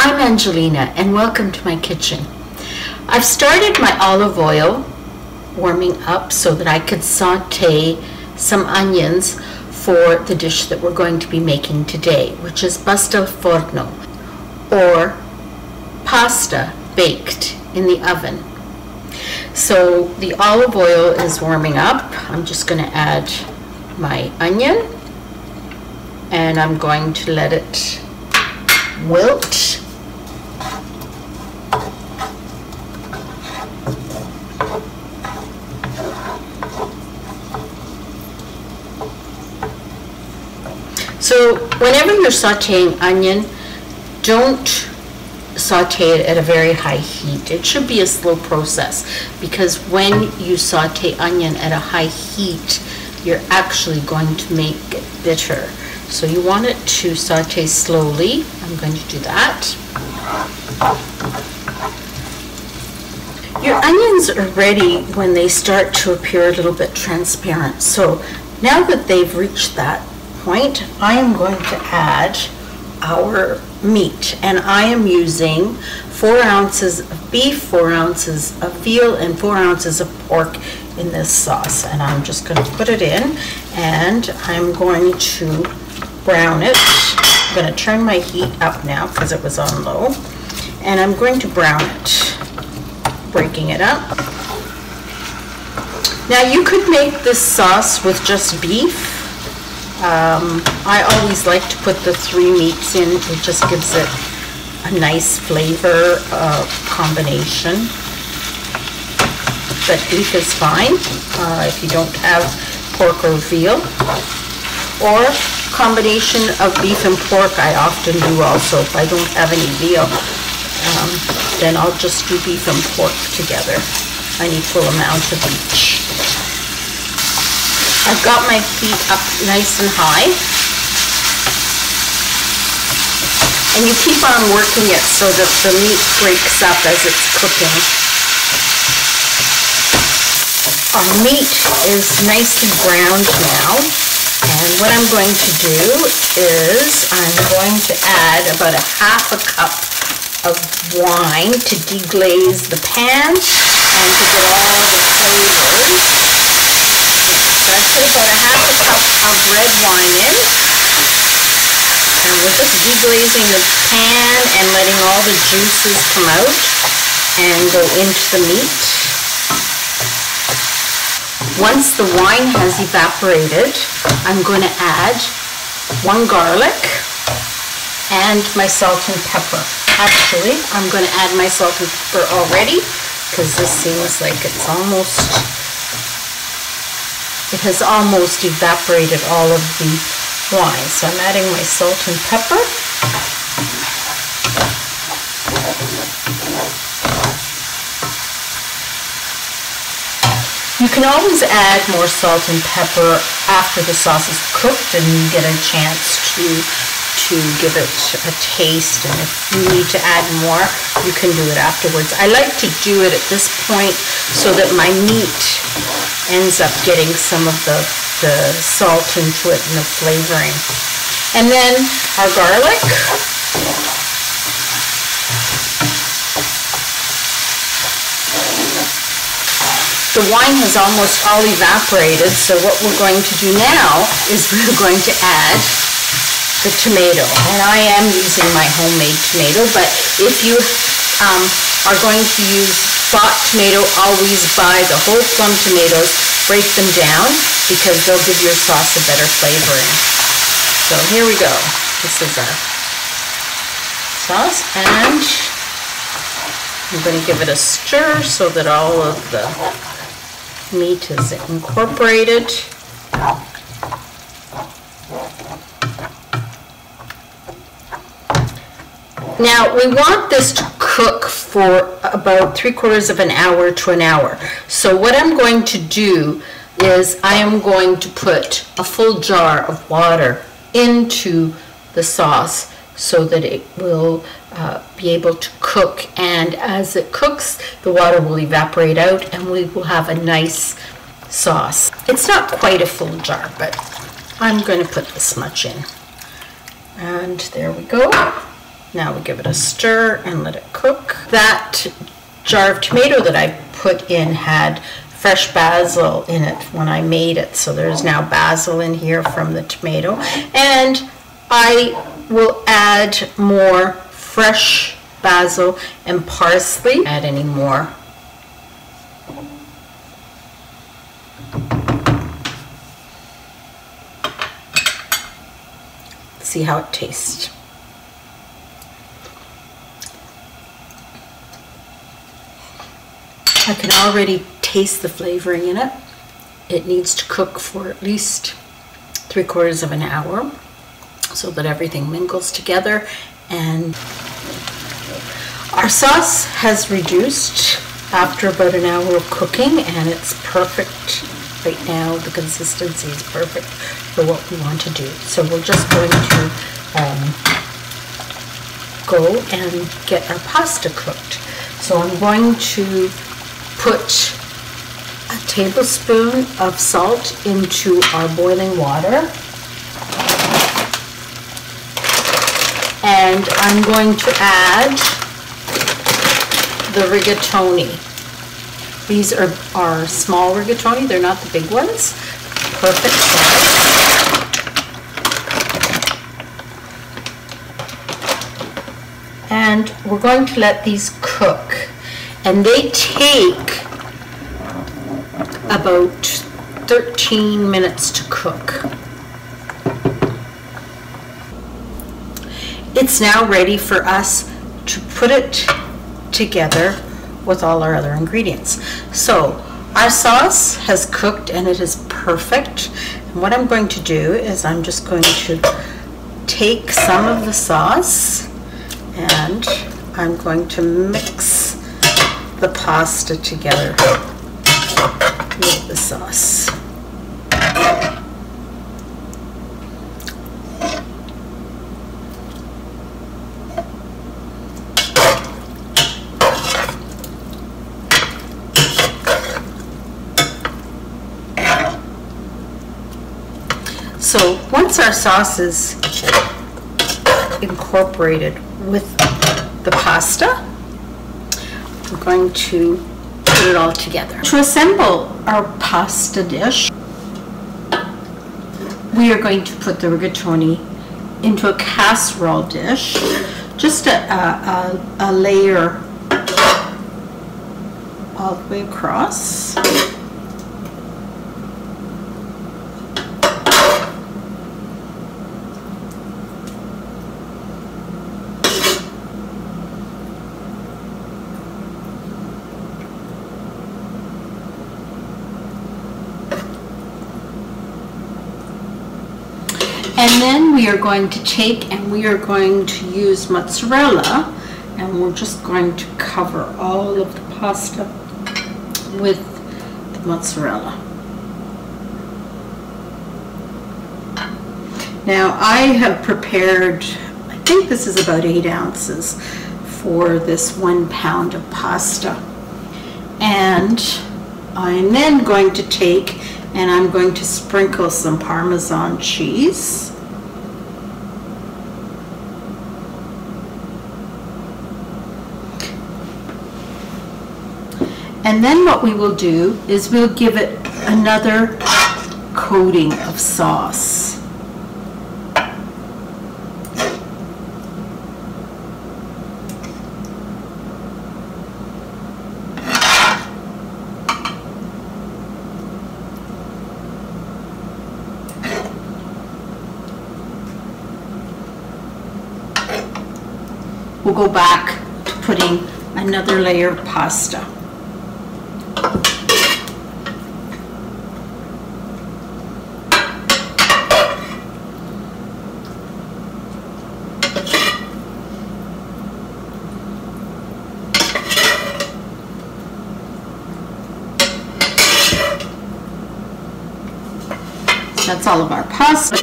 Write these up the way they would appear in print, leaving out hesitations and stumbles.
I'm Angelina and welcome to my kitchen. I've started my olive oil warming up so that I could saute some onions for the dish that we're going to be making today, which is pasta al forno, or pasta baked in the oven. So the olive oil is warming up. I'm just going to add my onion and I'm going to let it wilt. So whenever you're sauteing onion, don't saute it at a very high heat. It should be a slow process, because when you saute onion at a high heat, you're actually going to make it bitter. So you want it to saute slowly. I'm going to do that. Your onions are ready when they start to appear a little bit transparent. So now that they've reached that point, I am going to add our meat, and I am using 4 ounces of beef, 4 ounces of veal, and 4 ounces of pork in this sauce. And I'm just going to put it in, and I'm going to brown it. I'm going to turn my heat up now because it was on low, and I'm going to brown it, breaking it up. Now you could make this sauce with just beef. I always like to put the 3 meats in. It just gives it a nice flavor combination. But beef is fine if you don't have pork or veal. Or combination of beef and pork I often do also. If I don't have any veal, then I'll just do beef and pork together. I need full amount of each. I've got my heat up nice and high, and you keep on working it so that the meat breaks up as it's cooking. Our meat is nicely browned now, and what I'm going to do is I'm going to add about a half a cup of wine to deglaze the pan and to get all the flavors. So I put about a half a cup of red wine in, and we're just deglazing the pan and letting all the juices come out and go into the meat. Once the wine has evaporated, I'm going to add 1 garlic and my salt and pepper. Actually, I'm going to add my salt and pepper already, because this seems like it has almost evaporated all of the wine. So I'm adding my salt and pepper. You can always add more salt and pepper after the sauce is cooked and you get a chance to give it a taste, and if you need to add more, you can do it afterwards. I like to do it at this point so that my meat ends up getting some of the salt into it and the flavoring. And then our garlic. The wine has almost all evaporated, so what we're going to do now is we're going to add the tomato. And I am using my homemade tomato, but if you are going to use bought tomato, always buy the whole plum tomatoes, break them down, because they'll give your sauce a better flavoring. So here we go. This is our sauce, and I'm going to give it a stir so that all of the meat is incorporated. Now we want this to cook for about 3/4 of an hour to an hour. So what I'm going to do is I am going to put a full jar of water into the sauce so that it will be able to cook, and as it cooks the water will evaporate out and we will have a nice sauce. It's not quite a full jar, but I'm going to put this much in, and there we go. Now we give it a stir and let it cook. That jar of tomato that I put in had fresh basil in it when I made it. So there's now basil in here from the tomato. And I will add more fresh basil and parsley. Add any more. See how it tastes. I can already taste the flavoring in it. It needs to cook for at least 3/4 of an hour so that everything mingles together. And our sauce has reduced after about an hour of cooking, and it's perfect right now. The consistency is perfect for what we want to do. So we're just going to go and get our pasta cooked. So I'm going to put a tablespoon of salt into our boiling water. And I'm going to add the rigatoni. These are small rigatoni, they're not the big ones. Perfect size. And we're going to let these cook. And they take about 13 minutes to cook. It's now ready for us to put it together with all our other ingredients. So our sauce has cooked and it is perfect. And what I'm going to do is I'm just going to take some of the sauce and I'm going to mix the pasta together with the sauce. So once our sauce is incorporated with the pasta, we're going to put it all together. To assemble our pasta dish, we are going to put the rigatoni into a casserole dish, just a layer all the way across. And then we are going to take and we are going to use mozzarella, and we're just going to cover all of the pasta with the mozzarella. Now I have prepared, I think this is about 8 ounces for this 1 pound of pasta. And I'm then going to take and I'm going to sprinkle some Parmesan cheese. And then what we will do is we'll give it another coating of sauce. We'll go back to putting another layer of pasta. That's all of our pasta.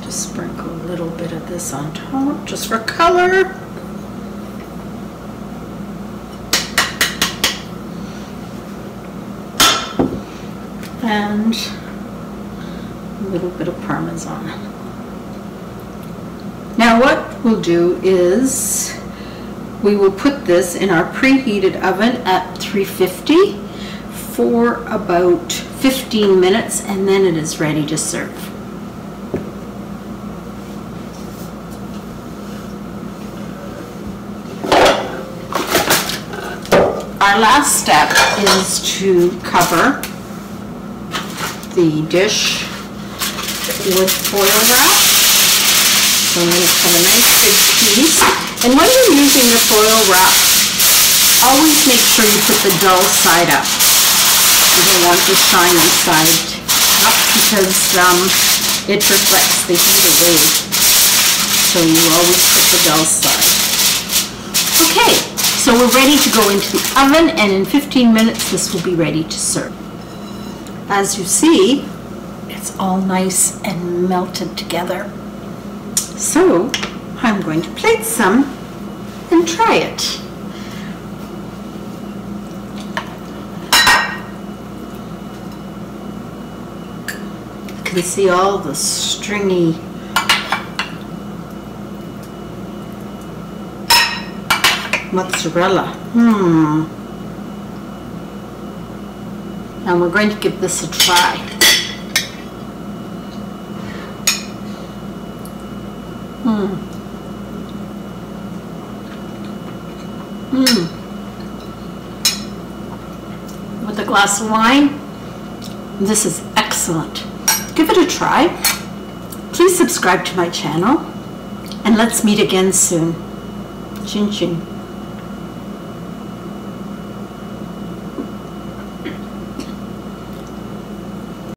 Just sprinkle a little bit of this on top, just for color. and a little bit of Parmesan. Now what we'll do is we will put this in our preheated oven at 350 for about 15 minutes, and then it is ready to serve. Our last step is to cover the dish with foil wrap. So I'm going to cut a nice big piece. And when you're using the foil wrap, always make sure you put the dull side up. You don't want the shiny side up because it reflects the heat away. So you always put the dull side. Okay, so we're ready to go into the oven, and in 15 minutes this will be ready to serve. As you see, it's all nice and melted together. So I'm going to plate some and try it. You can see all the stringy mozzarella. And we're going to give this a try. With a glass of wine, this is excellent. Give it a try. Please subscribe to my channel, and let's meet again soon. Chin chin.